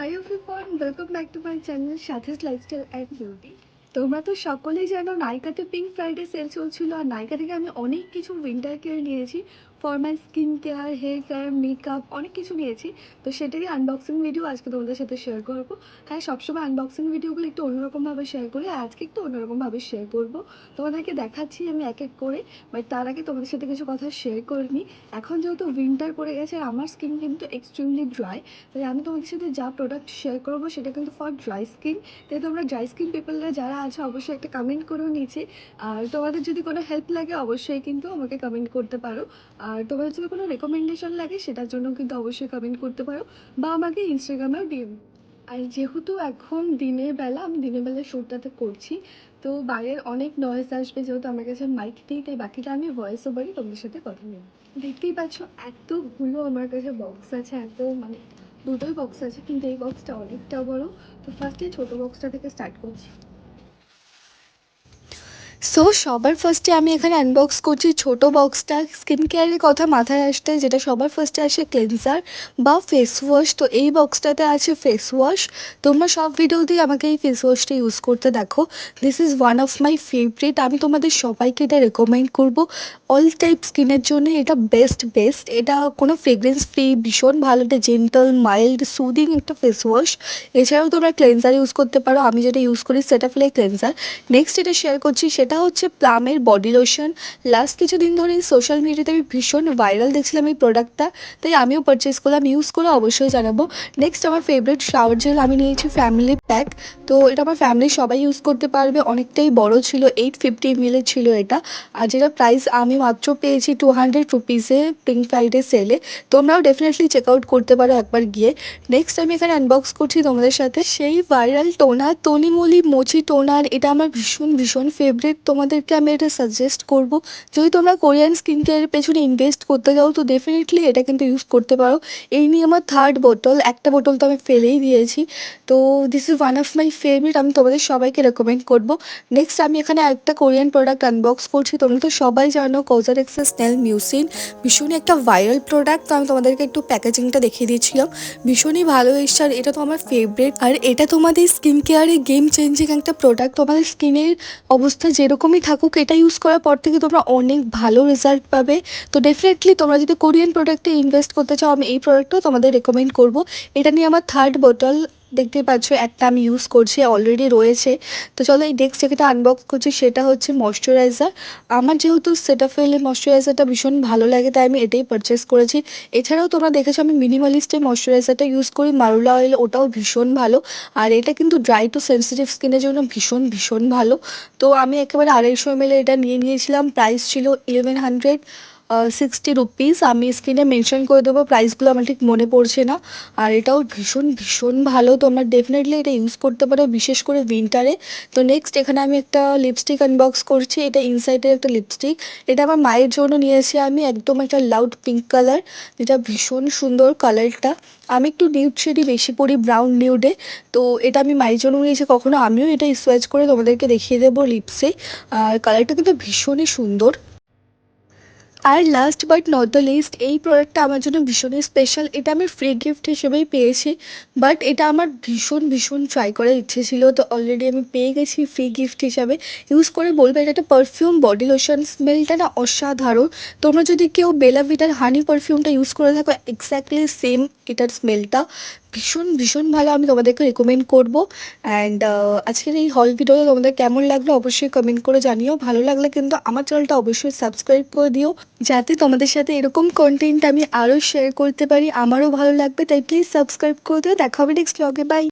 High everyone, welcome back to my channel সাথেস lifestyle and beauty. তোমরা তো সকলেই জানো নাইকাতে পিঙ্ক ফ্রাইডে সেল চলছিল, আর নাইকা থেকে আমি অনেক কিছু উইন্টার কেয়ার নিয়েছি। For my skin care, hair care, makeup, অনেক কিছু নিয়েছি। তো সেটারই আনবক্সিং ভিডিও আজকে তোমাদের সাথে শেয়ার করবো। হ্যাঁ, সবসময় আনবক্সিং ভিডিওগুলো একটু অন্যরকমভাবে শেয়ার করি, আর আজকে একটু অন্যরকমভাবে শেয়ার করবো। তোমাদেরকে দেখাচ্ছি আমি এক এক করে, বাট তার আগে তোমাদের সাথে কিছু কথা শেয়ার করে নিই। এখন যেহেতু উইন্টার পড়ে গেছে, আমার স্কিন কিন্তু এক্সট্রিমলি ড্রাই, তাই আমি তোমাদের সাথে যা প্রোডাক্ট শেয়ার করবো সেটা কিন্তু ফর ড্রাই স্কিন। তাই তোমরা ড্রাই স্কিন পিপলরা যারা আছে অবশ্যই একটা কমেন্ট করো নিচে। আর তোমাদের যদি কোনো হেল্প লাগে অবশ্যই কিন্তু আমাকে কমেন্ট করতে পারো। আর তোমাদের যদি কোনো রেকমেন্ডেশন লাগে সেটার জন্য কিন্তু অবশ্যই কমেন্ট করতে পারো, বা আমাকে ইনস্টাগ্রামেও ডিএম। আর যেহেতু এখন দিনের বেলা, আমি দিনের বেলা শ্যুটটাতে করছি, তো বাইরের অনেক নয়েজ আসবে, যেহেতু আমার কাছে মাইক নেই, তাই বাকিটা আমি ভয়েস ওভারই তোমাদের সাথে কথা নেব। দেখতেই পাচ্ছ এতগুলো আমার কাছে বক্স আছে, এত মানে দুটোই বক্স আছে, কিন্তু এই বক্সটা অনেকটা বড়। তো ফার্স্টে ছোটো বক্সটা থেকে স্টার্ট করছি। সো সবার ফার্স্টে আমি এখানে আনবক্স করছি ছোটো বক্সটা। স্কিন কেয়ারের কথা মাথায় আসতে যেটা সবার ফার্স্টে আসে ক্লেনজার বা ফেস ওয়াশ। তো এই বক্সটাতে আছে ফেস ওয়াশ। তোমরা সব ভিডিওতেই আমাকে এই ফেস ওয়াশটা ইউজ করতে দেখো। This is one of my favourite. আমি তোমাদের সবাইকে এটা রেকমেন্ড করবো। অল টাইপ স্কিনের জন্য এটা বেস্ট। এটা কোনো ফ্রেগরেন্স ফ্রি, ভীষণ ভালো, এটা জেন্টাল, মাইল্ড, সুদিং একটা ফেস ওয়াশ। এছাড়াও তোমরা ক্লেনজার ইউজ করতে পারো, আমি যেটা ইউজ করি সেটাফিলের ক্লেনজার। নেক্সট যেটা শেয়ার করছি সেটা হচ্ছে প্লামের বডি লোশন। লাস্ট কিছুদিন ধরে সোশ্যাল মিডিয়াতে আমি ভীষণ ভাইরাল দেখছিলাম এই প্রোডাক্টটা, তাই আমিও পারচেস করলাম। ইউজ করে অবশ্যই জানাবো। নেক্সট আমার ফেভারিট শাওয়ার জেল আমি নিয়েছি ফ্যামিলি প্যাক। তো এটা আমার ফ্যামিলির সবাই ইউজ করতে পারবে, অনেকটাই বড় ছিল, 850 ml ছিল এটা। আর যেটা প্রাইস আমি মাত্র পেয়েছি 200 রুপিসে পিঙ্ক ফ্রাইডে সেলে। তোমরাও ডেফিনেটলি চেক আউট করতে পারো একবার গিয়ে। নেক্সট আমি এখানে আনবক্স করছি তোমাদের সাথে সেই ভাইরাল টোনার, তনিমলি মোচি টোনার। এটা আমার ভীষণ ফেভারিট। তোমাদেরকে আমি এটা সাজেস্ট করবো, যদি তোমরা কোরিয়ান স্কিন কেয়ারের পেছনে ইনভেস্ট করতে যাও তো ডেফিনেটলি এটা কিন্তু ইউজ করতে পারো। এই নিয়ে আমার থার্ড বোতল, একটা বোতল তো আমি ফেলেই দিয়েছি। তো this is one of my favourite, আমি তোমাদের সবাইকে রেকমেন্ড করবো। নেক্সট আমি এখানে একটা কোরিয়ান প্রোডাক্ট আনবক্স করছি। তোমরা তো সবাই জানো কোজারেক্সের স্নেল মিউসিন, ভীষণই একটা ভাইরাল প্রোডাক্ট। তো আমি তোমাদেরকে একটু প্যাকেজিংটা দেখিয়ে দিয়েছিলাম, ভীষণই ভালো এসছে, আর এটা তো আমার ফেভারিট। আর এটা তোমাদের স্কিন কেয়ারে গেম চেঞ্জিং একটা প্রোডাক্ট। তোমাদের স্কিনের অবস্থা যেরকমই থাকুক, এটা ইউজ করার পর থেকে তোমরা অনেক ভালো রেজাল্ট পাবে। তো ডেফিনেটলি তোমরা যদি কোরিয়ান প্রোডাক্টে ইনভেস্ট করতে চাও, আমি এই প্রোডাক্টটাও তোমাদের রেকমেন্ড করবো। এটা নিয়ে আমার থার্ড বোতল, দেখতে পাচ্ছ একটা আমি ইউজ করছি, অলরেডি রয়েছে। তো চলো এই নেক্সট যেটা আনবক্স করছি সেটা হচ্ছে ময়শ্চারাইজার। আমার যেহেতু সেটাফিলের ময়শ্চারাইজারটা ভীষণ ভালো লাগে, তাই আমি এটাই পারচেস করেছি। এছাড়াও তোমরা দেখেছো আমি মিনিমালিস্টের ময়শ্চারাইজারটা ইউজ করি, মারুলা অয়েল, ওটাও ভীষণ ভালো। আর এটা কিন্তু ড্রাই টু সেন্সিটিভ স্কিনের জন্য ভীষণ ভালো। তো আমি একেবারে 250 ml এটা নিয়ে নিয়েছিলাম, প্রাইস ছিল 1160 রুপিস। আমি স্ক্রিনে মেনশন করে দেবো প্রাইসগুলো, আমার ঠিক মনে পড়ছে না। আর এটাও ভীষণ ভালো, তোমরা ডেফিনেটলি এটা ইউজ করতে পারো, বিশেষ করে উইন্টারে। তো নেক্সট এখানে আমি একটা লিপস্টিক আনবক্স করছি। এটা ইনসাইডের একটা লিপস্টিক, এটা আমার মায়ের জন্য নিয়েছি আমি, একদম একটা লাউড পিঙ্ক কালার, যেটা ভীষণ সুন্দর কালারটা। আমি একটু নিউড শেডই বেশি পরি, ব্রাউন নিউডে। তো এটা আমি মায়ের জন্য নিয়েছি, কখনো আমিও এটা সোয়াচ করে তোমাদেরকে দেখিয়ে দেবো লিপসে। আর কালারটা কিন্তু ভীষণই সুন্দর। আর last but not the least, এই প্রোডাক্টটা আমার জন্য ভীষণই স্পেশাল। এটা আমি ফ্রি গিফট হিসেবেই পেয়েছি, বাট এটা আমার ভীষণ ট্রাই করার ইচ্ছে ছিল। তো অলরেডি আমি পেয়ে গেছি ফ্রি গিফট হিসাবে। ইউজ করে বলবে এটা একটা পারফিউম বডি লোশন, স্মেলটা না অসাধারণ। তোমরা যদি কেউ বেলা ভিটার হানি পারফিউমটা ইউজ করে থাকো, এক্স্যাক্টলি সেম এটার স্মেলটা, ভীষণ ভালো। আমি তোমাদেরকে রেকমেন্ড করবো। অ্যান্ড আজকের এই হল ভিডিওটা তোমাদের কেমন লাগলো অবশ্যই কমেন্ট করে জানিও। ভালো লাগলে কিন্তু আমার চ্যানেলটা অবশ্যই সাবস্ক্রাইব করে দিও, যাতে তোমাদের সাথে এরকম কন্টেন্ট আমি আরও শেয়ার করতে পারি। আমারও ভালো লাগবে, তাই প্লিজ সাবস্ক্রাইব করে দিও। দেখা হবে নেক্সট ব্লগে, বাই।